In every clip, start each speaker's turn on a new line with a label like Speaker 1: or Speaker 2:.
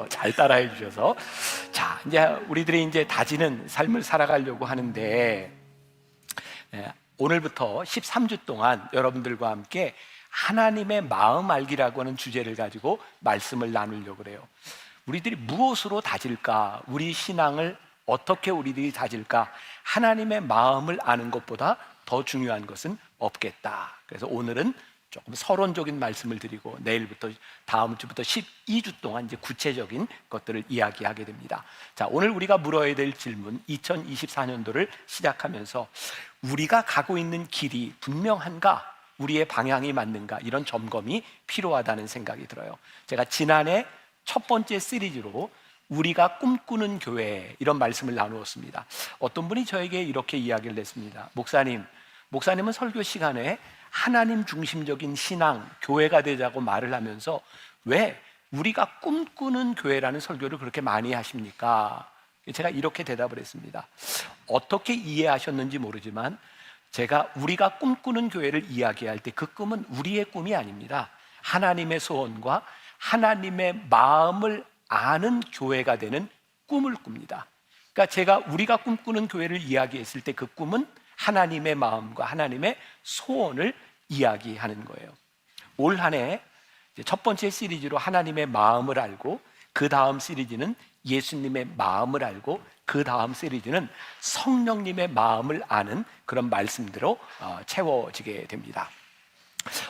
Speaker 1: 좋아요. 잘 따라해 주셔서. 자, 이제 우리들이 이제 다지는 삶을 살아가려고 하는데, 오늘부터 13주 동안 여러분들과 함께 하나님의 마음 알기라고 하는 주제를 가지고 말씀을 나누려고 그래요. 우리들이 무엇으로 다질까? 우리 신앙을 어떻게 우리들이 다질까? 하나님의 마음을 아는 것보다 더 중요한 것은 없겠다. 그래서 오늘은 조금 서론적인 말씀을 드리고 내일부터 다음 주부터 12주 동안 이제 구체적인 것들을 이야기하게 됩니다. 자, 오늘 우리가 물어야 될 질문, 2024년도를 시작하면서 우리가 가고 있는 길이 분명한가? 우리의 방향이 맞는가? 이런 점검이 필요하다는 생각이 들어요. 제가 지난해 첫 번째 시리즈로 우리가 꿈꾸는 교회, 이런 말씀을 나누었습니다. 어떤 분이 저에게 이렇게 이야기를 했습니다. 목사님은 설교 시간에 하나님 중심적인 신앙, 교회가 되자고 말을 하면서 왜 우리가 꿈꾸는 교회라는 설교를 그렇게 많이 하십니까? 제가 이렇게 대답을 했습니다. 어떻게 이해하셨는지 모르지만 제가 우리가 꿈꾸는 교회를 이야기할 때 그 꿈은 우리의 꿈이 아닙니다. 하나님의 소원과 하나님의 마음을 아는 교회가 되는 꿈을 꿉니다. 그러니까 우리가 꿈꾸는 교회를 이야기했을 때 그 꿈은 하나님의 마음과 하나님의 소원을 이야기하는 거예요. 올 한 해 첫 번째 시리즈로 하나님의 마음을 알고, 그 다음 시리즈는 예수님의 마음을 알고, 그 다음 시리즈는 성령님의 마음을 아는 그런 말씀대로 채워지게 됩니다.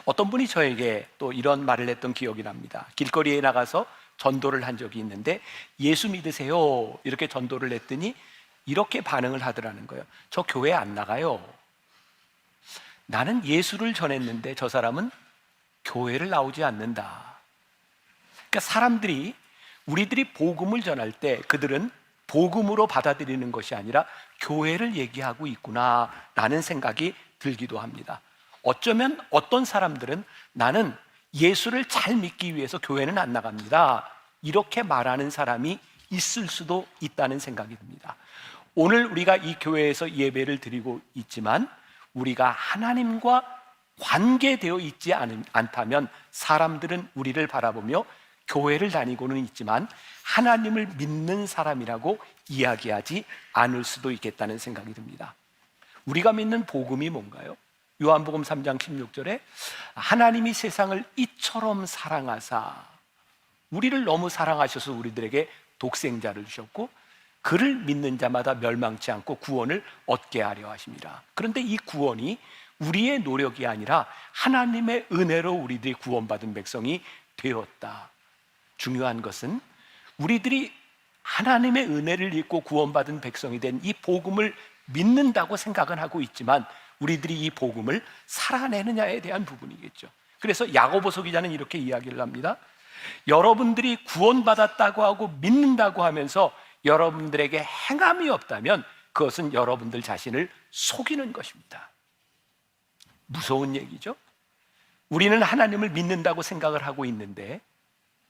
Speaker 1: 어떤 분이 저에게 또 이런 말을 했던 기억이 납니다. 길거리에 나가서 전도를 한 적이 있는데 예수 믿으세요 이렇게 전도를 했더니 이렇게 반응을 하더라는 거예요. 저 교회 안 나가요. 나는 예수를 전했는데 저 사람은 교회를 나오지 않는다. 그러니까 사람들이, 우리들이 복음을 전할 때 그들은 복음으로 받아들이는 것이 아니라 교회를 얘기하고 있구나 라는 생각이 들기도 합니다. 어쩌면 어떤 사람들은 나는 예수를 잘 믿기 위해서 교회는 안 나갑니다, 이렇게 말하는 사람이 있을 수도 있다는 생각이 듭니다. 오늘 우리가 이 교회에서 예배를 드리고 있지만 우리가 하나님과 관계되어 있지 않다면 사람들은 우리를 바라보며 교회를 다니고는 있지만 하나님을 믿는 사람이라고 이야기하지 않을 수도 있겠다는 생각이 듭니다. 우리가 믿는 복음이 뭔가요? 요한복음 3장 16절에 하나님이 세상을 이처럼 사랑하사, 우리를 너무 사랑하셔서 우리들에게 독생자를 주셨고 그를 믿는 자마다 멸망치 않고 구원을 얻게 하려 하십니다. 그런데 이 구원이 우리의 노력이 아니라 하나님의 은혜로 우리들이 구원받은 백성이 되었다. 중요한 것은 우리들이 하나님의 은혜를 입고 구원받은 백성이 된 이 복음을 믿는다고 생각은 하고 있지만 우리들이 이 복음을 살아내느냐에 대한 부분이겠죠. 그래서 야고보서 기자는 이렇게 이야기를 합니다. 여러분들이 구원받았다고 하고 믿는다고 하면서 여러분들에게 행함이 없다면 그것은 여러분들 자신을 속이는 것입니다. 무서운 얘기죠. 우리는 하나님을 믿는다고 생각을 하고 있는데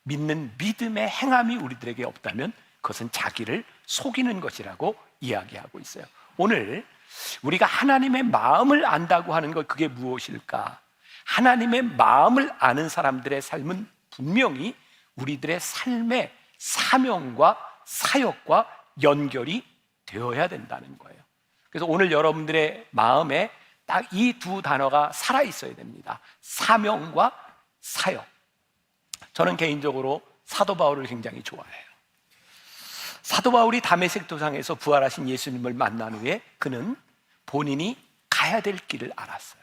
Speaker 1: 믿는 믿음의 행함이 우리들에게 없다면 그것은 자기를 속이는 것이라고 이야기하고 있어요. 오늘 우리가 하나님의 마음을 안다고 하는 것, 그게 무엇일까? 하나님의 마음을 아는 사람들의 삶은 분명히 우리들의 삶의 사명과 사역과 연결이 되어야 된다는 거예요. 그래서 오늘 여러분들의 마음에 딱 이 두 단어가 살아있어야 됩니다. 사명과 사역. 저는 개인적으로 사도 바울을 굉장히 좋아해요. 사도 바울이 다메섹 도상에서 부활하신 예수님을 만난 후에 그는 본인이 가야 될 길을 알았어요.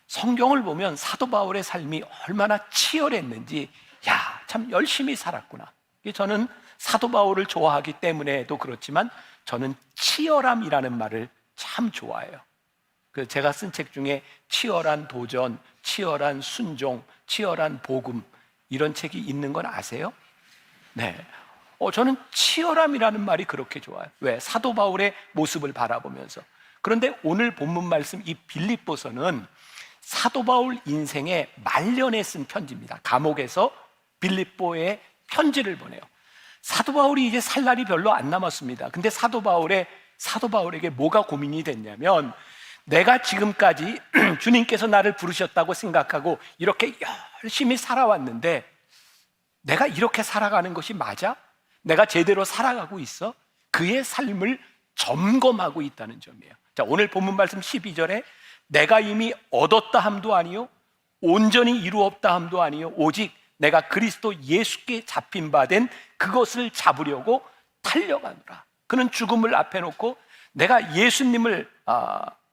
Speaker 1: 성경을 보면 사도 바울의 삶이 얼마나 치열했는지, 야, 참 열심히 살았구나. 저는 사도 바울을 좋아하기 때문에도 그렇지만 저는 치열함이라는 말을 참 좋아해요. 제가 쓴 책 중에 치열한 도전, 치열한 순종, 치열한 복음, 이런 책이 있는 건 아세요? 네. 저는 치열함이라는 말이 그렇게 좋아요. 왜? 사도 바울의 모습을 바라보면서. 그런데 오늘 본문 말씀 이 빌립보서는 사도 바울 인생의 말년에 쓴 편지입니다. 감옥에서 빌립보에 편지를 보내요. 사도 바울이 이제 살 날이 별로 안 남았습니다. 근데 사도 바울에게 뭐가 고민이 됐냐면, 내가 지금까지 주님께서 나를 부르셨다고 생각하고 이렇게 열심히 살아왔는데 내가 이렇게 살아가는 것이 맞아? 내가 제대로 살아가고 있어? 그의 삶을 점검하고 있다는 점이에요. 자, 오늘 본문 말씀 12절에 내가 이미 얻었다 함도 아니요 온전히 이루었다 함도 아니요 오직 내가 그리스도 예수께 잡힌 바 된 그것을 잡으려고 달려가노라. 그는 죽음을 앞에 놓고 내가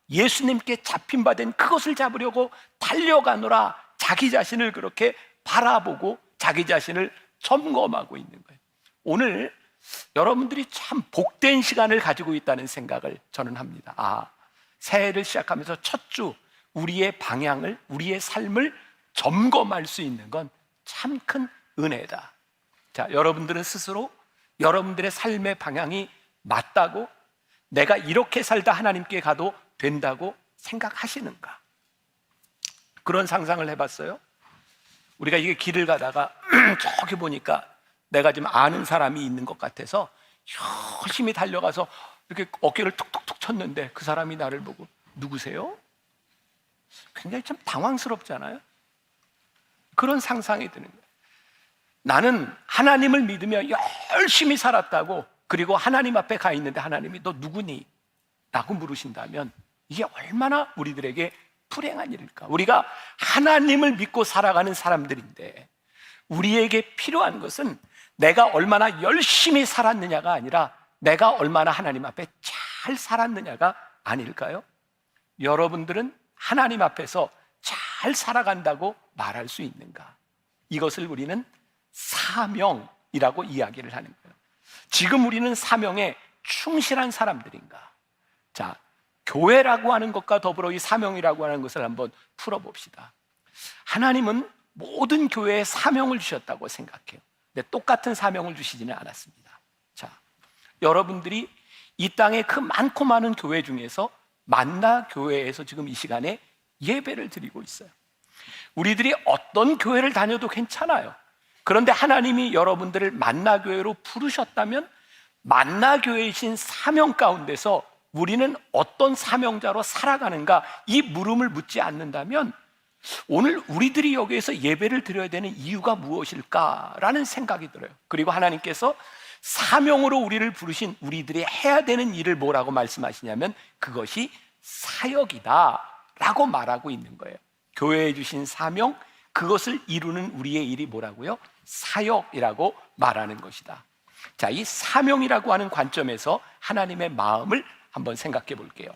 Speaker 1: 예수님께 잡힌 바 된 그것을 잡으려고 달려가노라. 자기 자신을 그렇게 바라보고 자기 자신을 점검하고 있는 거예요. 오늘 여러분들이 참 복된 시간을 가지고 있다는 생각을 저는 합니다. 새해를 시작하면서 첫 주 우리의 방향을, 우리의 삶을 점검할 수 있는 건 참 큰 은혜다. 자, 여러분들은 스스로 여러분들의 삶의 방향이 맞다고, 내가 이렇게 살다 하나님께 가도 된다고 생각하시는가? 그런 상상을 해봤어요? 우리가 이게 길을 가다가 저기 보니까 내가 지금 아는 사람이 있는 것 같아서 열심히 달려가서 이렇게 어깨를 툭툭툭 쳤는데 그 사람이 나를 보고 누구세요? 굉장히 참 당황스럽잖아요. 그런 상상이 드는 거예요. 나는 하나님을 믿으며 열심히 살았다고, 그리고 하나님 앞에 가 있는데 하나님이 너 누구니? 라고 물으신다면 이게 얼마나 우리들에게 불행한 일일까? 우리가 하나님을 믿고 살아가는 사람들인데 우리에게 필요한 것은 내가 얼마나 열심히 살았느냐가 아니라 내가 얼마나 하나님 앞에 잘 살았느냐가 아닐까요? 여러분들은 하나님 앞에서 잘 살아간다고 말할 수 있는가? 이것을 우리는 사명이라고 이야기를 하는 거예요. 지금 우리는 사명에 충실한 사람들인가? 자, 교회라고 하는 것과 더불어 이 사명이라고 하는 것을 한번 풀어봅시다. 하나님은 모든 교회에 사명을 주셨다고 생각해요. 근데 똑같은 사명을 주시지는 않았습니다. 자, 여러분들이 이 땅에 그 많고 많은 교회 중에서 만나 교회에서 지금 이 시간에 예배를 드리고 있어요. 우리들이 어떤 교회를 다녀도 괜찮아요. 그런데 하나님이 여러분들을 만나 교회로 부르셨다면 만나 교회이신 사명 가운데서 우리는 어떤 사명자로 살아가는가, 이 물음을 묻지 않는다면 오늘 우리들이 여기에서 예배를 드려야 되는 이유가 무엇일까라는 생각이 들어요. 그리고 하나님께서 사명으로 우리를 부르신 우리들이 해야 되는 일을 뭐라고 말씀하시냐면 그것이 사역이다 라고 말하고 있는 거예요. 교회에 주신 사명, 그것을 이루는 우리의 일이 뭐라고요? 사역이라고 말하는 것이다. 자, 이 사명이라고 하는 관점에서 하나님의 마음을 한번 생각해 볼게요.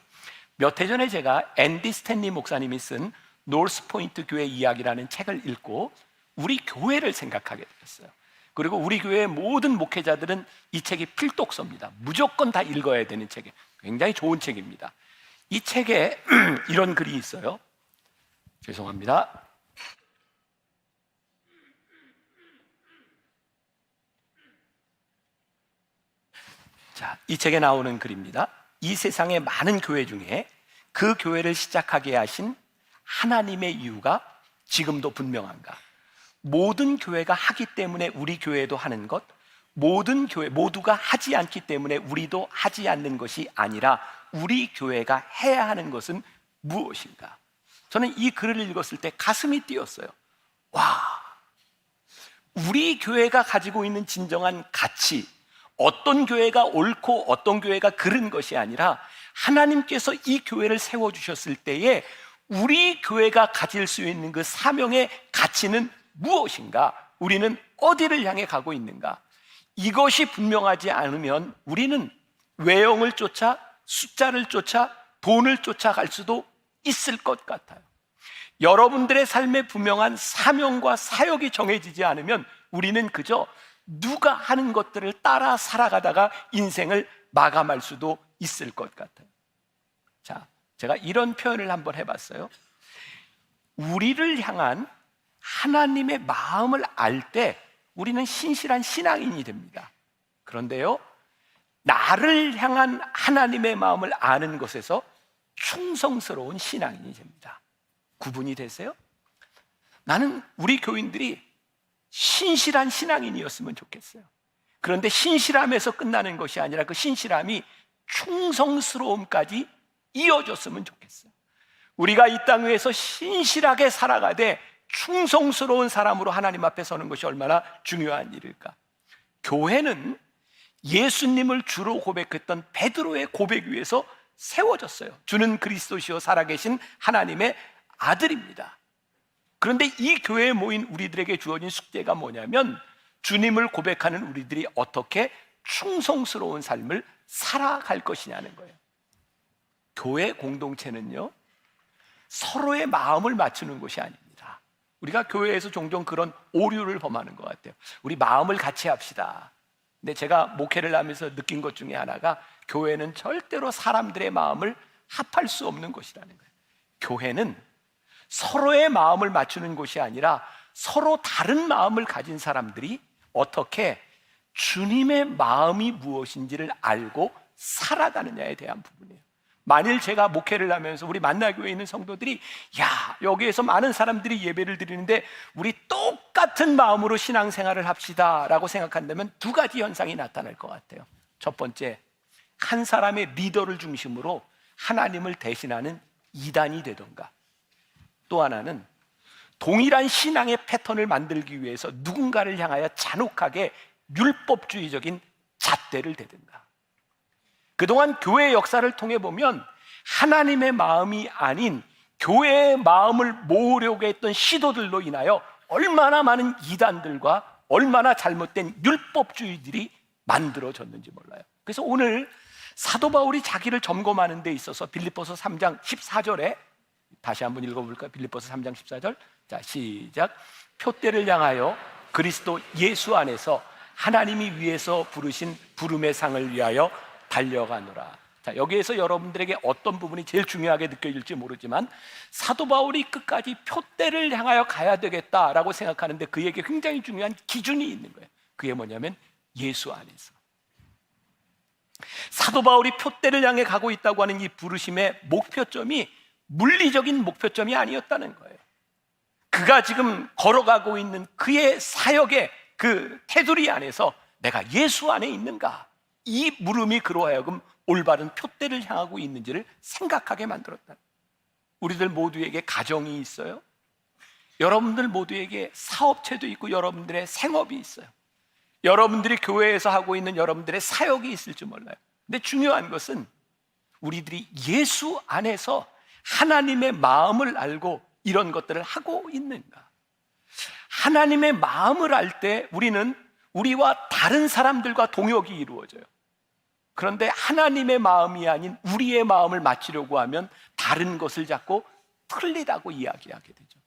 Speaker 1: 몇 해 전에 제가 앤디 스탠리 목사님이 쓴 노스포인트 교회 이야기라는 책을 읽고 우리 교회를 생각하게 되었어요. 그리고 우리 교회의 모든 목회자들은 이 책이 필독서입니다. 무조건 다 읽어야 되는 책이에요. 굉장히 좋은 책입니다. 이 책에 이런 글이 있어요. 죄송합니다. 자, 이 책에 나오는 글입니다. 이 세상의 많은 교회 중에 그 교회를 시작하게 하신 하나님의 이유가 지금도 분명한가? 모든 교회가 하기 때문에 우리 교회도 하는 것, 모든 교회 모두가 하지 않기 때문에 우리도 하지 않는 것이 아니라 우리 교회가 해야 하는 것은 무엇인가? 저는 이 글을 읽었을 때 가슴이 뛰었어요. 와, 우리 교회가 가지고 있는 진정한 가치, 어떤 교회가 옳고 어떤 교회가 그른 것이 아니라 하나님께서 이 교회를 세워주셨을 때에 우리 교회가 가질 수 있는 그 사명의 가치는 무엇인가? 우리는 어디를 향해 가고 있는가? 이것이 분명하지 않으면 우리는 외형을 쫓아, 숫자를 쫓아, 돈을 쫓아갈 수도 있을 것 같아요. 여러분들의 삶에 분명한 사명과 사역이 정해지지 않으면 우리는 그저 누가 하는 것들을 따라 살아가다가 인생을 마감할 수도 있을 것 같아요. 자, 제가 이런 표현을 한번 해봤어요. 우리를 향한 하나님의 마음을 알 때 우리는 신실한 신앙인이 됩니다. 그런데요, 나를 향한 하나님의 마음을 아는 것에서 충성스러운 신앙인이 됩니다. 구분이 되세요? 나는 우리 교인들이 신실한 신앙인이었으면 좋겠어요. 그런데 신실함에서 끝나는 것이 아니라 그 신실함이 충성스러움까지 이어졌으면 좋겠어요. 우리가 이 땅 위에서 신실하게 살아가되 충성스러운 사람으로 하나님 앞에 서는 것이 얼마나 중요한 일일까? 교회는 예수님을 주로 고백했던 베드로의 고백 위에서 세워졌어요. 주는 그리스도시요 살아계신 하나님의 아들입니다. 그런데 이 교회에 모인 우리들에게 주어진 숙제가 뭐냐면 주님을 고백하는 우리들이 어떻게 충성스러운 삶을 살아갈 것이냐는 거예요. 교회 공동체는요, 서로의 마음을 맞추는 것이 아닙니다. 우리가 교회에서 종종 그런 오류를 범하는 것 같아요. 우리 마음을 같이 합시다. 근데 제가 목회를 하면서 느낀 것 중에 하나가 교회는 절대로 사람들의 마음을 합할 수 없는 것이라는 거예요. 교회는 서로의 마음을 맞추는 곳이 아니라 서로 다른 마음을 가진 사람들이 어떻게 주님의 마음이 무엇인지를 알고 살아가느냐에 대한 부분이에요. 만일 제가 목회를 하면서 우리 만나교회에 있는 성도들이 야, 여기에서 많은 사람들이 예배를 드리는데 우리 똑같은 마음으로 신앙생활을 합시다 라고 생각한다면 두 가지 현상이 나타날 것 같아요. 첫 번째, 한 사람의 리더를 중심으로 하나님을 대신하는 이단이 되던가, 또 하나는 동일한 신앙의 패턴을 만들기 위해서 누군가를 향하여 잔혹하게 율법주의적인 잣대를 대든가. 그동안 교회의 역사를 통해 보면 하나님의 마음이 아닌 교회의 마음을 모으려고 했던 시도들로 인하여 얼마나 많은 이단들과 얼마나 잘못된 율법주의들이 만들어졌는지 몰라요. 그래서 오늘 사도 바울이 자기를 점검하는 데 있어서 빌립보서 3장 14절에 다시 한번 읽어볼까요? 빌립보서 3장 14절. 자, 시작. 표대를 향하여 그리스도 예수 안에서 하나님이 위에서 부르신 부름의 상을 위하여 달려가노라. 자, 여기에서 여러분들에게 어떤 부분이 제일 중요하게 느껴질지 모르지만 사도 바울이 끝까지 표대를 향하여 가야 되겠다라고 생각하는데 그에게 굉장히 중요한 기준이 있는 거예요. 그게 뭐냐면 예수 안에서. 사도 바울이 표대를 향해 가고 있다고 하는 이 부르심의 목표점이 물리적인 목표점이 아니었다는 거예요. 그가 지금 걸어가고 있는 그의 사역의 그 테두리 안에서 내가 예수 안에 있는가, 이 물음이 그로 하여금 올바른 표대를 향하고 있는지를 생각하게 만들었다. 우리들 모두에게 가정이 있어요. 여러분들 모두에게 사업체도 있고 여러분들의 생업이 있어요. 여러분들이 교회에서 하고 있는 여러분들의 사역이 있을지 몰라요. 근데 중요한 것은 우리들이 예수 안에서 하나님의 마음을 알고 이런 것들을 하고 있는가. 하나님의 마음을 알 때 우리는 우리와 다른 사람들과 동역이 이루어져요. 그런데 하나님의 마음이 아닌 우리의 마음을 맞추려고 하면 다른 것을 잡고 틀리다고 이야기하게 되죠.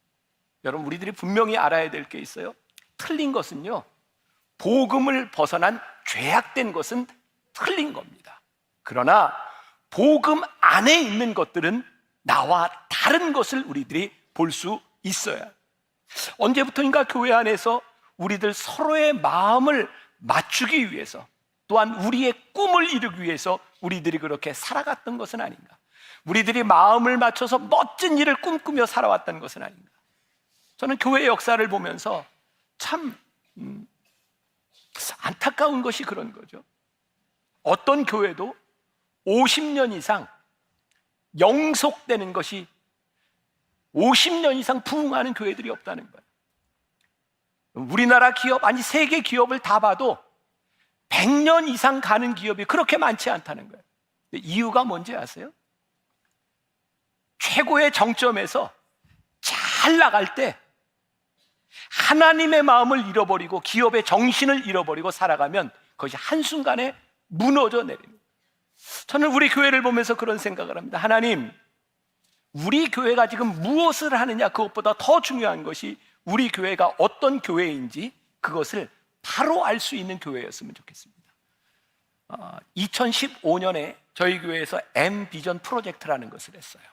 Speaker 1: 여러분, 우리들이 분명히 알아야 될 게 있어요. 틀린 것은요, 복음을 벗어난 죄악된 것은 틀린 겁니다. 그러나 복음 안에 있는 것들은 나와 다른 것을 우리들이 볼 수 있어야. 언제부터인가 교회 안에서 우리들 서로의 마음을 맞추기 위해서, 또한 우리의 꿈을 이루기 위해서 우리들이 그렇게 살아갔던 것은 아닌가. 우리들이 마음을 맞춰서 멋진 일을 꿈꾸며 살아왔던 것은 아닌가. 저는 교회의 역사를 보면서 참 안타까운 것이 그런 거죠. 어떤 교회도 50년 이상 영속되는 것이 50년 이상 부흥하는 교회들이 없다는 거예요. 우리나라 기업, 아니 세계 기업을 다 봐도 100년 이상 가는 기업이 그렇게 많지 않다는 거예요. 이유가 뭔지 아세요? 최고의 정점에서 잘 나갈 때 하나님의 마음을 잃어버리고 기업의 정신을 잃어버리고 살아가면 그것이 한순간에 무너져 내립니다. 저는 우리 교회를 보면서 그런 생각을 합니다. 하나님, 우리 교회가 지금 무엇을 하느냐, 그것보다 더 중요한 것이 우리 교회가 어떤 교회인지 그것을 바로 알 수 있는 교회였으면 좋겠습니다. 2015년에 저희 교회에서 M-비전 프로젝트라는 것을 했어요.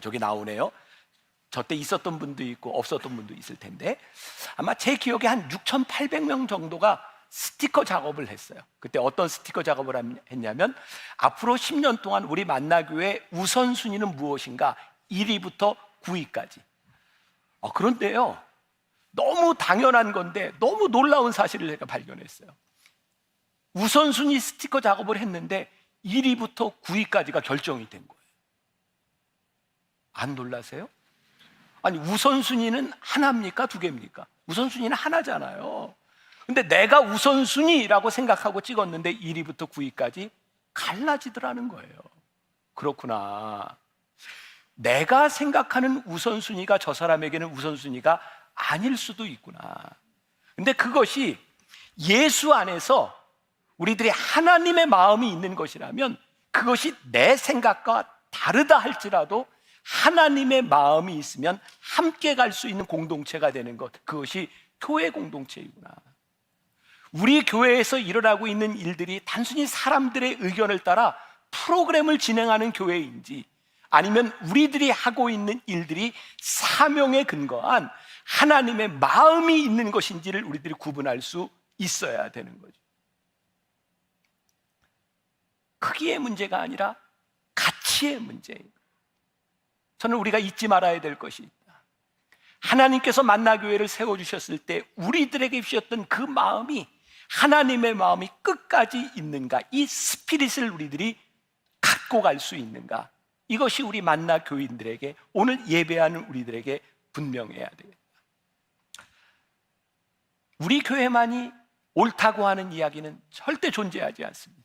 Speaker 1: 저기 나오네요. 저 때 있었던 분도 있고 없었던 분도 있을 텐데 아마 제 기억에 한 6,800명 정도가 스티커 작업을 했어요. 그때 어떤 스티커 작업을 했냐면 앞으로 10년 동안 우리 만나교회 우선순위는 무엇인가, 1위부터 9위까지. 그런데요, 너무 당연한 건데 너무 놀라운 사실을 제가 발견했어요. 우선순위 스티커 작업을 했는데 1위부터 9위까지가 결정이 된 거예요. 안 놀라세요? 아니, 우선순위는 하나입니까? 두 개입니까? 우선순위는 하나잖아요. 근데 내가 우선순위라고 생각하고 찍었는데 1위부터 9위까지 갈라지더라는 거예요. 그렇구나. 내가 생각하는 우선순위가 저 사람에게는 우선순위가 아닐 수도 있구나. 근데 그것이 예수 안에서 우리들이 하나님의 마음이 있는 것이라면 그것이 내 생각과 다르다 할지라도 하나님의 마음이 있으면 함께 갈 수 있는 공동체가 되는 것, 그것이 교회 공동체이구나. 우리 교회에서 일어나고 있는 일들이 단순히 사람들의 의견을 따라 프로그램을 진행하는 교회인지 아니면 우리들이 하고 있는 일들이 사명에 근거한 하나님의 마음이 있는 것인지를 우리들이 구분할 수 있어야 되는 거죠. 크기의 문제가 아니라 가치의 문제예요. 저는 우리가 잊지 말아야 될 것이 있다. 하나님께서 만나교회를 세워주셨을 때 우리들에게 주셨던 그 마음이 하나님의 마음이 끝까지 있는가, 이 스피릿을 우리들이 갖고 갈 수 있는가, 이것이 우리 만나교인들에게, 오늘 예배하는 우리들에게 분명해야 되겠다. 우리 교회만이 옳다고 하는 이야기는 절대 존재하지 않습니다.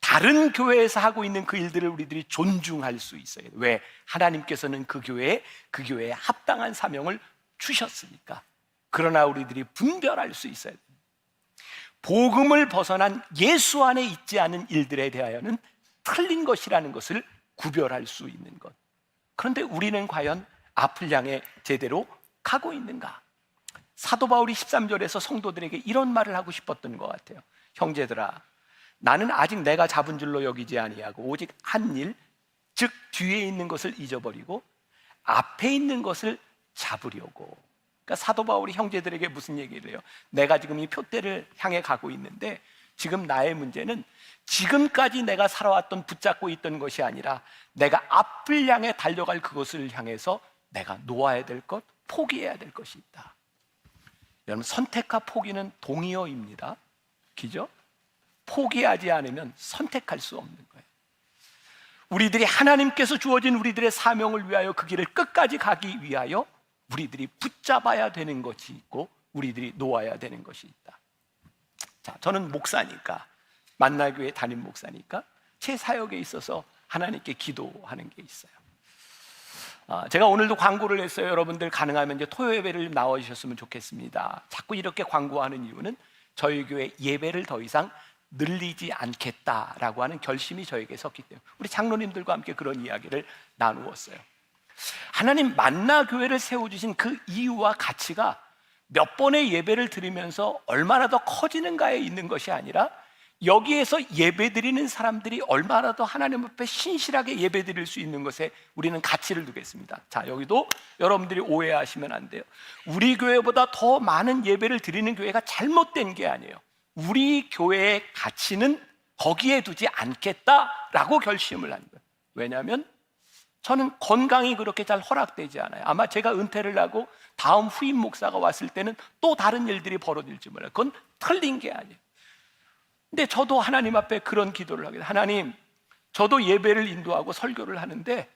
Speaker 1: 다른 교회에서 하고 있는 그 일들을 우리들이 존중할 수 있어요. 왜? 하나님께서는 그 교회에 합당한 사명을 주셨으니까. 그러나 우리들이 분별할 수 있어야 됩니다. 복음을 벗어난 예수 안에 있지 않은 일들에 대하여는 틀린 것이라는 것을 구별할 수 있는 것. 그런데 우리는 과연 앞을 향해 제대로 가고 있는가? 사도 바울이 13절에서 성도들에게 이런 말을 하고 싶었던 것 같아요. 형제들아, 나는 아직 내가 잡은 줄로 여기지 아니하고 오직 한 일, 즉 뒤에 있는 것을 잊어버리고 앞에 있는 것을 잡으려고. 그러니까 사도 바울이 형제들에게 무슨 얘기를 해요? 내가 지금 이 표대를 향해 가고 있는데 지금 나의 문제는 지금까지 내가 살아왔던 붙잡고 있던 것이 아니라 내가 앞을 향해 달려갈 그것을 향해서 내가 놓아야 될 것, 포기해야 될 것이 있다. 여러분, 선택과 포기는 동의어입니다. 그죠? 포기하지 않으면 선택할 수 없는 거예요. 우리들이 하나님께서 주어진 우리들의 사명을 위하여 그 길을 끝까지 가기 위하여 우리들이 붙잡아야 되는 것이 있고 우리들이 놓아야 되는 것이 있다. 자, 저는 목사니까, 만나교회 담임 목사니까 제 사역에 있어서 하나님께 기도하는 게 있어요. 제가 오늘도 광고를 했어요. 여러분들 가능하면 이제 토요 예배를 나와 주셨으면 좋겠습니다. 자꾸 이렇게 광고하는 이유는 저희 교회 예배를 더 이상 늘리지 않겠다라고 하는 결심이 저에게 섰기 때문에 우리 장로님들과 함께 그런 이야기를 나누었어요. 하나님 만나교회를 세워주신 그 이유와 가치가 몇 번의 예배를 드리면서 얼마나 더 커지는가에 있는 것이 아니라 여기에서 예배드리는 사람들이 얼마나 더 하나님 앞에 신실하게 예배드릴 수 있는 것에 우리는 가치를 두겠습니다. 자, 여기도 여러분들이 오해하시면 안 돼요. 우리 교회보다 더 많은 예배를 드리는 교회가 잘못된 게 아니에요. 우리 교회의 가치는 거기에 두지 않겠다라고 결심을 한 거예요. 왜냐하면 저는 건강이 그렇게 잘 허락되지 않아요. 아마 제가 은퇴를 하고 다음 후임 목사가 왔을 때는 또 다른 일들이 벌어질지 몰라요. 그건 틀린 게 아니에요. 근데 저도 하나님 앞에 그런 기도를 하게 돼요. 하나님, 저도 예배를 인도하고 설교를 하는데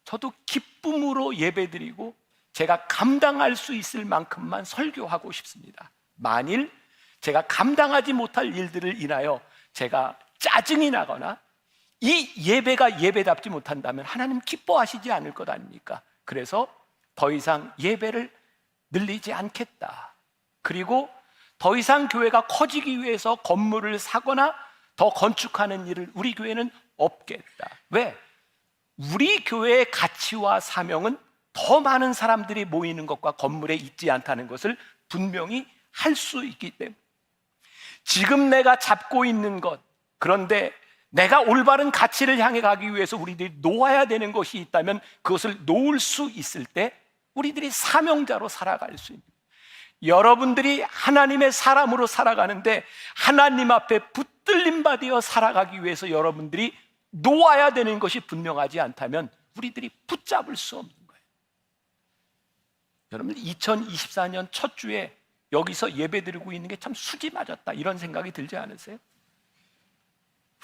Speaker 1: 저도 기쁨으로 예배드리고 제가 감당할 수 있을 만큼만 설교하고 싶습니다. 만일 제가 감당하지 못할 일들을 인하여 제가 짜증이 나거나 이 예배가 예배답지 못한다면 하나님 기뻐하시지 않을 것 아닙니까? 그래서 더 이상 예배를 늘리지 않겠다. 그리고 더 이상 교회가 커지기 위해서 건물을 사거나 더 건축하는 일을 우리 교회는 없겠다. 왜? 우리 교회의 가치와 사명은 더 많은 사람들이 모이는 것과 건물에 있지 않다는 것을 분명히 할 수 있기 때문에 지금 내가 잡고 있는 것, 그런데 내가 올바른 가치를 향해 가기 위해서 우리들이 놓아야 되는 것이 있다면 그것을 놓을 수 있을 때 우리들이 사명자로 살아갈 수 있는 거예요. 여러분들이 하나님의 사람으로 살아가는데 하나님 앞에 붙들림 받아 살아가기 위해서 여러분들이 놓아야 되는 것이 분명하지 않다면 우리들이 붙잡을 수 없는 거예요. 여러분, 2024년 첫 주에 여기서 예배드리고 있는 게 참 수지 맞았다, 이런 생각이 들지 않으세요?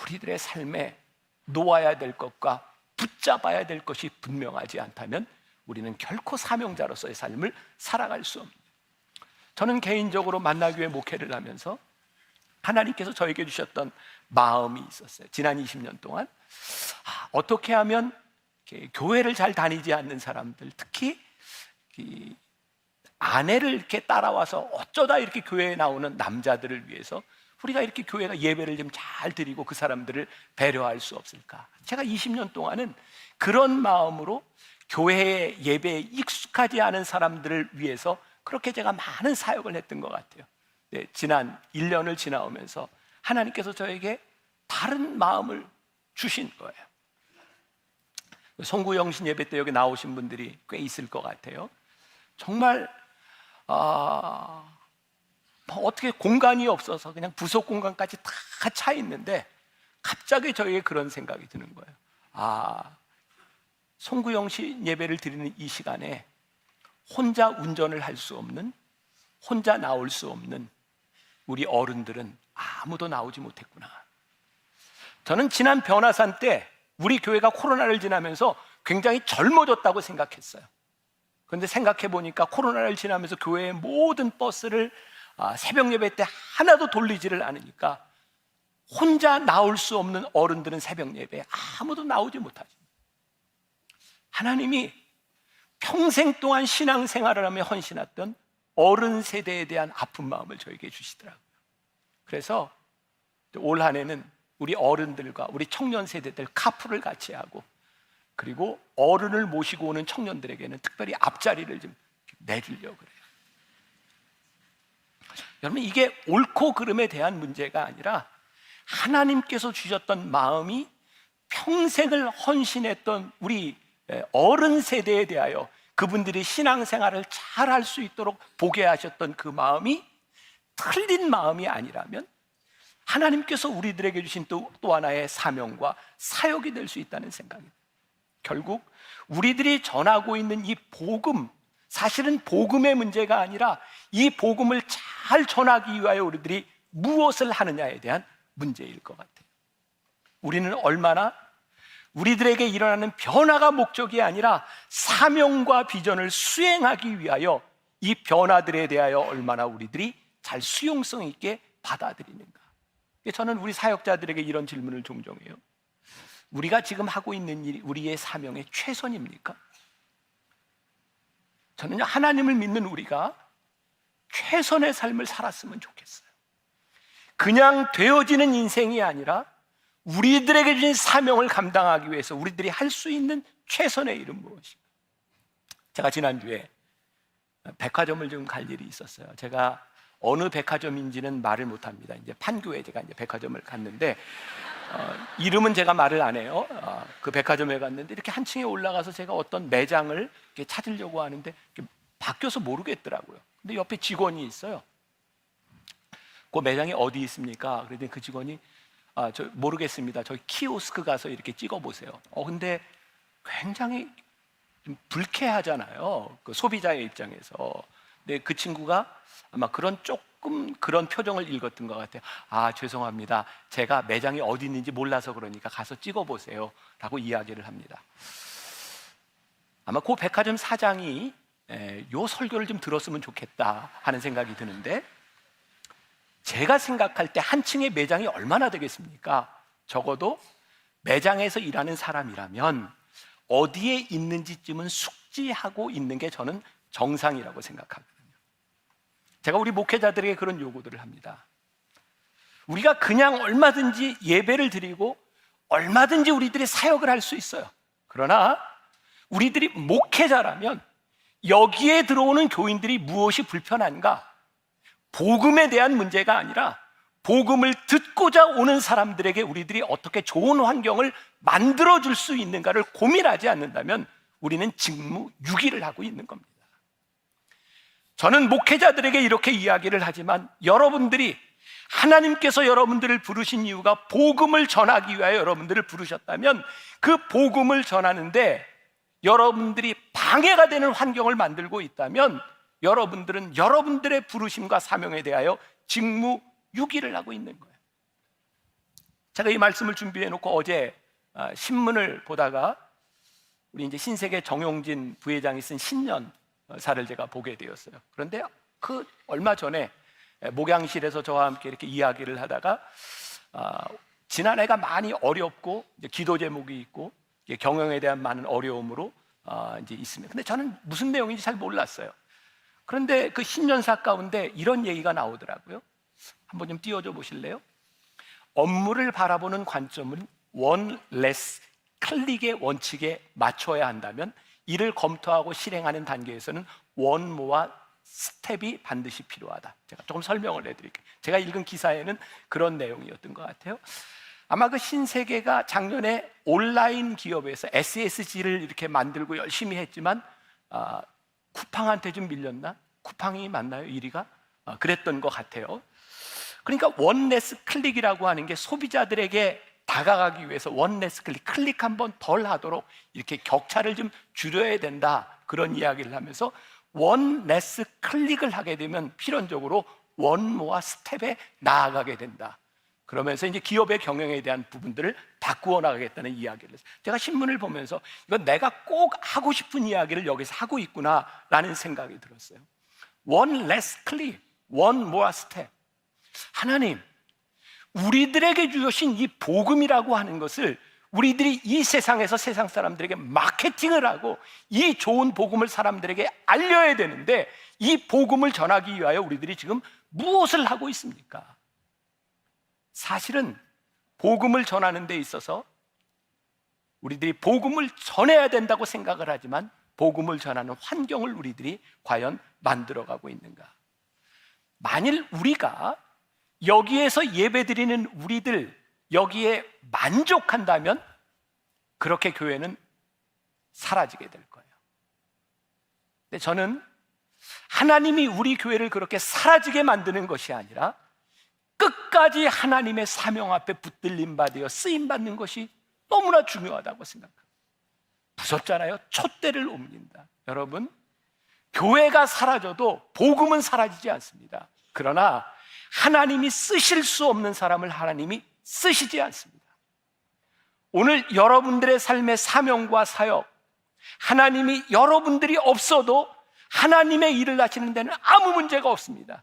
Speaker 1: 우리들의 삶에 놓아야 될 것과 붙잡아야 될 것이 분명하지 않다면 우리는 결코 사명자로서의 삶을 살아갈 수 없는, 저는 개인적으로 만나교회 목회를 하면서 하나님께서 저에게 주셨던 마음이 있었어요. 지난 20년 동안 어떻게 하면 교회를 잘 다니지 않는 사람들, 특히 이 아내를 이렇게 따라와서 어쩌다 이렇게 교회에 나오는 남자들을 위해서 우리가 이렇게 교회가 예배를 좀 잘 드리고 그 사람들을 배려할 수 없을까? 제가 20년 동안은 그런 마음으로 교회의 예배에 익숙하지 않은 사람들을 위해서 그렇게 제가 많은 사역을 했던 것 같아요. 네, 지난 1년을 지나오면서 하나님께서 저에게 다른 마음을 주신 거예요. 송구영신 예배 때 여기 나오신 분들이 꽤 있을 것 같아요. 정말 어떻게 공간이 없어서 그냥 부속 공간까지 다 차 있는데 갑자기 저에게 그런 생각이 드는 거예요. 송구영신 예배를 드리는 이 시간에 혼자 운전을 할 수 없는, 혼자 나올 수 없는 우리 어른들은 아무도 나오지 못했구나. 저는 지난 변화산 때 우리 교회가 코로나를 지나면서 굉장히 젊어졌다고 생각했어요. 그런데 생각해 보니까 코로나를 지나면서 교회의 모든 버스를 새벽 예배 때 하나도 돌리지를 않으니까 혼자 나올 수 없는 어른들은 새벽 예배에 아무도 나오지 못하죠. 하나님이 평생 동안 신앙생활을 하며 헌신했던 어른 세대에 대한 아픈 마음을 저에게 주시더라고요. 그래서 올 한 해는 우리 어른들과 우리 청년 세대들 카풀을 같이 하고, 그리고 어른을 모시고 오는 청년들에게는 특별히 앞자리를 좀 내주려고 그래요. 여러분, 이게 옳고 그름에 대한 문제가 아니라 하나님께서 주셨던 마음이 평생을 헌신했던 우리 어른 세대에 대하여 그분들이 신앙생활을 잘 할 수 있도록 보게 하셨던 그 마음이 틀린 마음이 아니라면 하나님께서 우리들에게 주신 또 하나의 사명과 사역이 될 수 있다는 생각입니다. 결국 우리들이 전하고 있는 이 복음, 사실은 복음의 문제가 아니라 이 복음을 잘 전하기 위하여 우리들이 무엇을 하느냐에 대한 문제일 것 같아요. 우리는 얼마나 우리들에게 일어나는 변화가 목적이 아니라 사명과 비전을 수행하기 위하여 이 변화들에 대하여 얼마나 우리들이 잘 수용성 있게 받아들이는가. 저는 우리 사역자들에게 이런 질문을 종종 해요. 우리가 지금 하고 있는 일이 우리의 사명의 최선입니까? 저는 하나님을 믿는 우리가 최선의 삶을 살았으면 좋겠어요. 그냥 되어지는 인생이 아니라 우리들에게 주신 사명을 감당하기 위해서 우리들이 할 수 있는 최선의 일은 무엇인가? 제가 지난주에 백화점을 좀 갈 일이 있었어요. 제가 어느 백화점인지는 말을 못합니다. 이제 판교에 제가 이제 백화점을 갔는데 이름은 제가 말을 안 해요. 그 백화점에 갔는데 이렇게 한 층에 올라가서 제가 어떤 매장을 이렇게 찾으려고 하는데 바뀌어서 모르겠더라고요. 근데 옆에 직원이 있어요. 그 매장이 어디 있습니까? 그랬더니 그 직원이 저 모르겠습니다. 저기 키오스크 가서 이렇게 찍어보세요. 근데 굉장히 좀 불쾌하잖아요. 그 소비자의 입장에서. 근데 그 친구가 아마 조금 그런 표정을 읽었던 것 같아요. 죄송합니다. 제가 매장이 어디 있는지 몰라서 그러니까 가서 찍어보세요. 라고 이야기를 합니다. 아마 그 백화점 사장이 요 설교를 좀 들었으면 좋겠다 하는 생각이 드는데, 제가 생각할 때 한 층의 매장이 얼마나 되겠습니까? 적어도 매장에서 일하는 사람이라면 어디에 있는지쯤은 숙지하고 있는 게 저는 정상이라고 생각하거든요. 제가 우리 목회자들에게 그런 요구들을 합니다. 우리가 그냥 얼마든지 예배를 드리고 얼마든지 우리들이 사역을 할 수 있어요. 그러나 우리들이 목회자라면 여기에 들어오는 교인들이 무엇이 불편한가? 복음에 대한 문제가 아니라 복음을 듣고자 오는 사람들에게 우리들이 어떻게 좋은 환경을 만들어줄 수 있는가를 고민하지 않는다면 우리는 직무유기를 하고 있는 겁니다. 저는 목회자들에게 이렇게 이야기를 하지만 여러분들이, 하나님께서 여러분들을 부르신 이유가 복음을 전하기 위하여 여러분들을 부르셨다면 그 복음을 전하는데 여러분들이 방해가 되는 환경을 만들고 있다면 여러분들은 여러분들의 부르심과 사명에 대하여 직무유기를 하고 있는 거예요. 제가 이 말씀을 준비해 놓고 어제 신문을 보다가 우리 이제 신세계 정용진 부회장이 쓴 신년사를 제가 보게 되었어요. 그런데 그 얼마 전에 목양실에서 저와 함께 이렇게 이야기를 하다가 지난해가 많이 어렵고 이제 기도 제목이 있고 경영에 대한 많은 어려움으로 이제 있습니다. 근데 저는 무슨 내용인지 잘 몰랐어요. 그런데 그 신년사 가운데 이런 얘기가 나오더라고요. 한번 좀 띄워줘 보실래요? 업무를 바라보는 관점은 one less 클릭의 원칙에 맞춰야 한다면 이를 검토하고 실행하는 단계에서는 one more 스텝이 반드시 필요하다. 제가 조금 설명을 해드릴게요. 제가 읽은 기사에는 그런 내용이었던 것 같아요. 아마 그 신세계가 작년에 온라인 기업에서 SSG를 이렇게 만들고 열심히 했지만 쿠팡한테 좀 밀렸나? 쿠팡이 맞나요? 1위가? 그랬던 것 같아요. 그러니까 원레스 클릭이라고 하는 게 소비자들에게 다가가기 위해서 원레스 클릭 한 번 덜 하도록 이렇게 격차를 좀 줄여야 된다, 그런 이야기를 하면서 원레스 클릭을 하게 되면 필연적으로 원모아 스텝에 나아가게 된다. 그러면서 이제 기업의 경영에 대한 부분들을 바꾸어 나가겠다는 이야기를 했어요. 제가 신문을 보면서 이건 내가 꼭 하고 싶은 이야기를 여기서 하고 있구나라는 생각이 들었어요. One less click, one more step. 하나님, 우리들에게 주신 이 복음이라고 하는 것을 우리들이 이 세상에서 세상 사람들에게 마케팅을 하고 이 좋은 복음을 사람들에게 알려야 되는데 이 복음을 전하기 위하여 우리들이 지금 무엇을 하고 있습니까? 사실은 복음을 전하는 데 있어서 우리들이 복음을 전해야 된다고 생각을 하지만 복음을 전하는 환경을 우리들이 과연 만들어가고 있는가? 만일 우리가 여기에서 예배드리는 우리들 여기에 만족한다면 그렇게 교회는 사라지게 될 거예요. 근데 저는 하나님이 우리 교회를 그렇게 사라지게 만드는 것이 아니라 끝까지 하나님의 사명 앞에 붙들림 받아 쓰임 받는 것이 너무나 중요하다고 생각합니다. 무섭잖아요. 촛대를 옮긴다. 여러분, 교회가 사라져도 복음은 사라지지 않습니다. 그러나 하나님이 쓰실 수 없는 사람을 하나님이 쓰시지 않습니다. 오늘 여러분들의 삶의 사명과 사역, 하나님이 여러분들이 없어도 하나님의 일을 하시는 데는 아무 문제가 없습니다.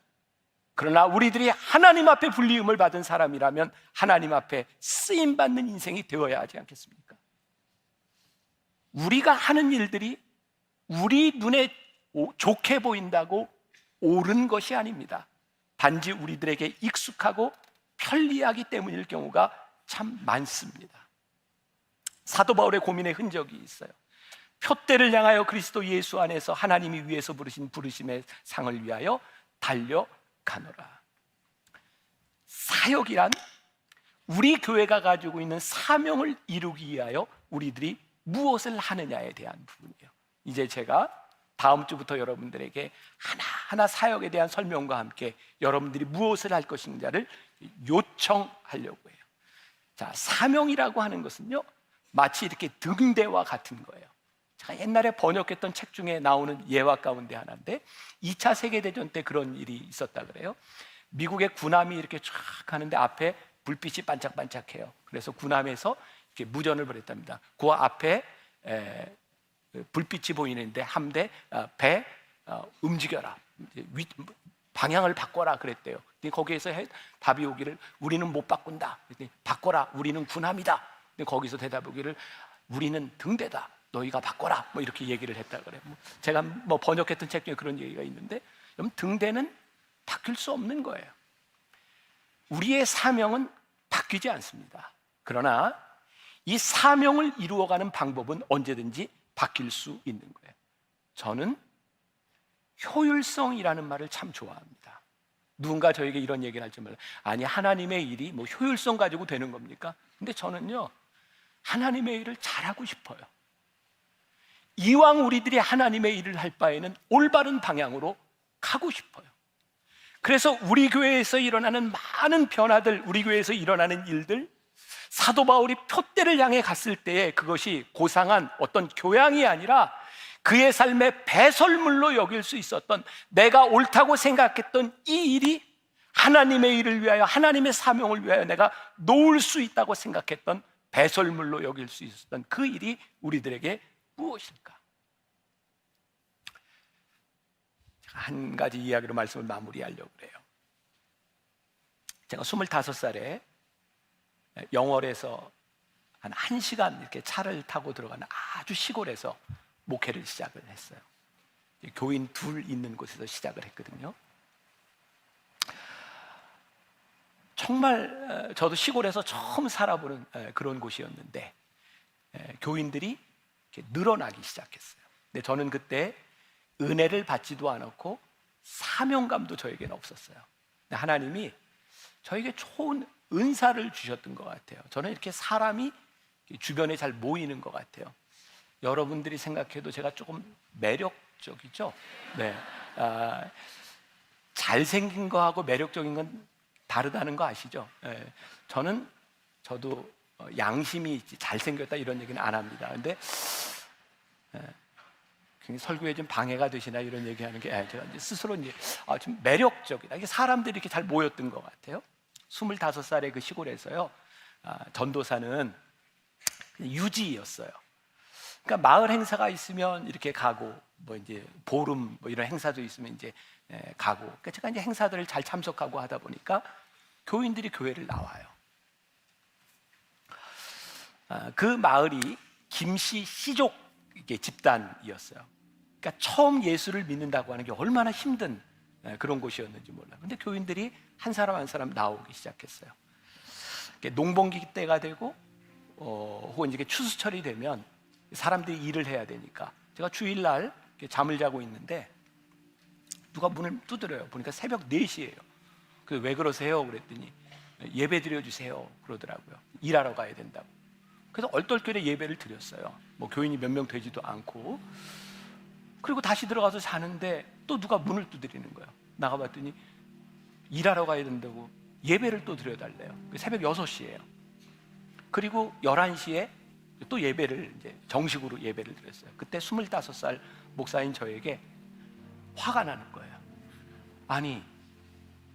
Speaker 1: 그러나 우리들이 하나님 앞에 불리음을 받은 사람이라면 하나님 앞에 쓰임받는 인생이 되어야 하지 않겠습니까? 우리가 하는 일들이 우리 눈에 좋게 보인다고 옳은 것이 아닙니다. 단지 우리들에게 익숙하고 편리하기 때문일 경우가 참 많습니다. 사도 바울의 고민의 흔적이 있어요. 표대를 향하여 그리스도 예수 안에서 하나님이 위에서 부르신 부르심의 상을 위하여 달려가노라. 사역이란 우리 교회가 가지고 있는 사명을 이루기 위하여 우리들이 무엇을 하느냐에 대한 부분이에요. 이제 제가 다음 주부터 여러분들에게 하나하나 사역에 대한 설명과 함께 여러분들이 무엇을 할 것인가를 요청하려고 해요. 자, 사명이라고 하는 것은요, 마치 이렇게 등대와 같은 거예요. 제가 옛날에 번역했던 책 중에 나오는 예화 가운데 하나인데 2차 세계대전 때 그런 일이 있었다 그래요. 미국의 군함이 이렇게 쫙 가는데 앞에 불빛이 반짝반짝해요. 그래서 군함에서 이렇게 무전을 보냈답니다. 그 앞에 불빛이 보이는데 함대 배 움직여라, 방향을 바꿔라 그랬대요. 거기에서 답이 오기를 우리는 못 바꾼다. 바꿔라, 우리는 군함이다. 거기서 대답 오기를 우리는 등대다. 너희가 바꿔라. 뭐 이렇게 얘기를 했다 그래요. 제가 번역했던 책 중에 그런 얘기가 있는데, 여러분, 등대는 바뀔 수 없는 거예요. 우리의 사명은 바뀌지 않습니다. 그러나 이 사명을 이루어가는 방법은 언제든지 바뀔 수 있는 거예요. 저는 효율성이라는 말을 참 좋아합니다. 누군가 저에게 이런 얘기를 할지 몰라요. 아니, 하나님의 일이 뭐 효율성 가지고 되는 겁니까? 근데 저는요, 하나님의 일을 잘하고 싶어요. 이왕 우리들이 하나님의 일을 할 바에는 올바른 방향으로 가고 싶어요. 그래서 우리 교회에서 일어나는 많은 변화들, 우리 교회에서 일어나는 일들, 사도 바울이 표대를 향해 갔을 때에 그것이 고상한 어떤 교양이 아니라 그의 삶의 배설물로 여길 수 있었던, 내가 옳다고 생각했던 이 일이 하나님의 일을 위하여, 하나님의 사명을 위하여 내가 놓을 수 있다고 생각했던 배설물로 여길 수 있었던 그 일이 우리들에게 무엇일까? 한 가지 이야기로 말씀을 마무리하려고 그래요. 제가 25살에 영월에서 한 1시간 이렇게 차를 타고 들어가는 아주 시골에서 목회를 시작을 했어요. 교인 둘 있는 곳에서 시작을 했거든요. 정말 저도 시골에서 처음 살아보는 그런 곳이었는데 교인들이 이렇게 늘어나기 시작했어요. 근데 저는 그때 은혜를 받지도 않았고 사명감도 저에게는 없었어요. 근데 하나님이 저에게 좋은 은사를 주셨던 것 같아요. 저는 이렇게 사람이 주변에 잘 모이는 것 같아요. 여러분들이 생각해도 제가 조금 매력적이죠? 네. 잘생긴 거하고 매력적인 건 다르다는 거 아시죠? 네. 저도 양심이 있지 잘생겼다 이런 얘기는 안 합니다. 근데 설교에 좀 방해가 되시나 이런 얘기하는 게 제가 이제 스스로 이제 좀 매력적이다. 이게 사람들이 이렇게 잘 모였던 것 같아요. 25살의 그 시골에서요. 전도사는 유지였어요. 그러니까 마을 행사가 있으면 이렇게 가고, 뭐 이제 보름 뭐 이런 행사도 있으면 이제 가고. 그러니까 제가 이제 행사들을 잘 참석하고 하다 보니까 교인들이 교회를 나와요. 그 마을이 김씨 씨족 집단이었어요. 그러니까 처음 예수를 믿는다고 하는 게 얼마나 힘든 그런 곳이었는지 몰라요. 근데 교인들이 한 사람 한 사람 나오기 시작했어요. 농번기 때가 되고 혹은 이게 추수철이 되면 사람들이 일을 해야 되니까 제가 주일날 잠을 자고 있는데 누가 문을 두드려요. 보니까 새벽 4시예요. 그래서 왜 그러세요? 그랬더니 예배 드려주세요 그러더라고요. 일하러 가야 된다고. 그래서 얼떨결에 예배를 드렸어요. 뭐 교인이 몇 명 되지도 않고. 그리고 다시 들어가서 자는데 또 누가 문을 두드리는 거예요. 나가봤더니 일하러 가야 된다고 예배를 또 드려달래요. 새벽 6시예요. 그리고 11시에 또 예배를 이제 정식으로 예배를 드렸어요. 그때 25살 목사인 저에게 화가 나는 거예요. 아니,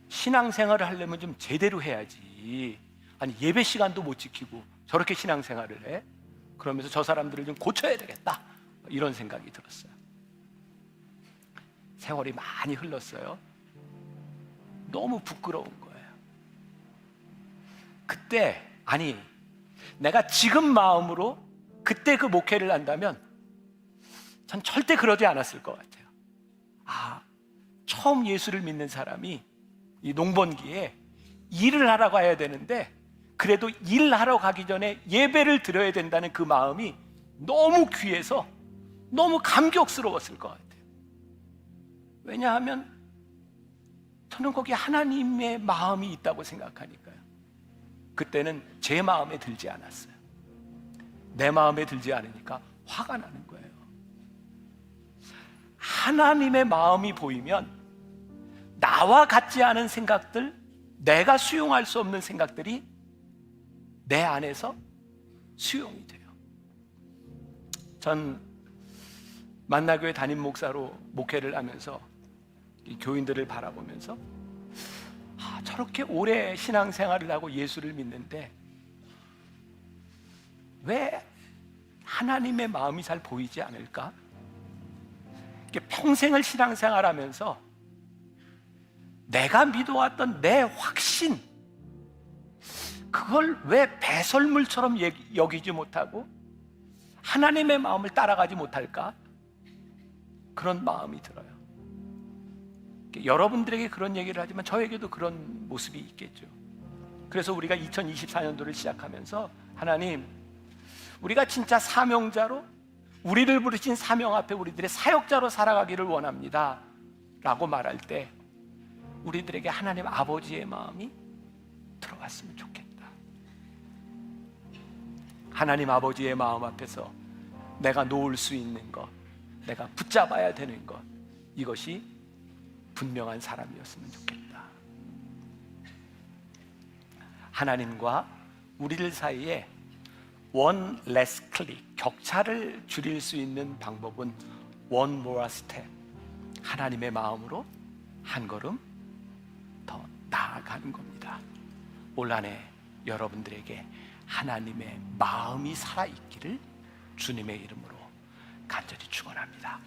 Speaker 1: 신앙생활을 하려면 좀 제대로 해야지. 아니, 예배 시간도 못 지키고 저렇게 신앙생활을 해? 그러면서 저 사람들을 좀 고쳐야 되겠다. 이런 생각이 들었어요. 세월이 많이 흘렀어요. 너무 부끄러운 거예요. 그때, 아니, 내가 지금 마음으로 그때 그 목회를 한다면 전 절대 그러지 않았을 것 같아요. 처음 예수를 믿는 사람이 이 농번기에 일을 하러 가야 되는데 그래도 일하러 가기 전에 예배를 드려야 된다는 그 마음이 너무 귀해서 너무 감격스러웠을 것 같아요. 왜냐하면 저는 거기에 하나님의 마음이 있다고 생각하니까요. 그때는 제 마음에 들지 않았어요. 내 마음에 들지 않으니까 화가 나는 거예요. 하나님의 마음이 보이면 나와 같지 않은 생각들, 내가 수용할 수 없는 생각들이 내 안에서 수용이 돼요. 전 만나교회 담임 목사로 목회를 하면서 이 교인들을 바라보면서 저렇게 오래 신앙생활을 하고 예수를 믿는데 왜 하나님의 마음이 잘 보이지 않을까? 평생을 신앙생활하면서 내가 믿어왔던 내 확신, 그걸 왜 배설물처럼 여기지 못하고 하나님의 마음을 따라가지 못할까? 그런 마음이 들어요. 여러분들에게 그런 얘기를 하지만 저에게도 그런 모습이 있겠죠. 그래서 우리가 2024년도를 시작하면서 하나님, 우리가 진짜 사명자로 우리를 부르신 사명 앞에 우리들의 사역자로 살아가기를 원합니다 라고 말할 때 우리들에게 하나님 아버지의 마음이 들어갔으면 좋겠다. 하나님 아버지의 마음 앞에서 내가 놓을 수 있는 것, 내가 붙잡아야 되는 것, 이것이 분명한 사람이었으면 좋겠다. 하나님과 우리들 사이에 one less click, 격차를 줄일 수 있는 방법은 one more step, 하나님의 마음으로 한 걸음 더 나아가는 겁니다. 올 한 해 여러분들에게 하나님의 마음이 살아있기를 주님의 이름으로 간절히 축원합니다.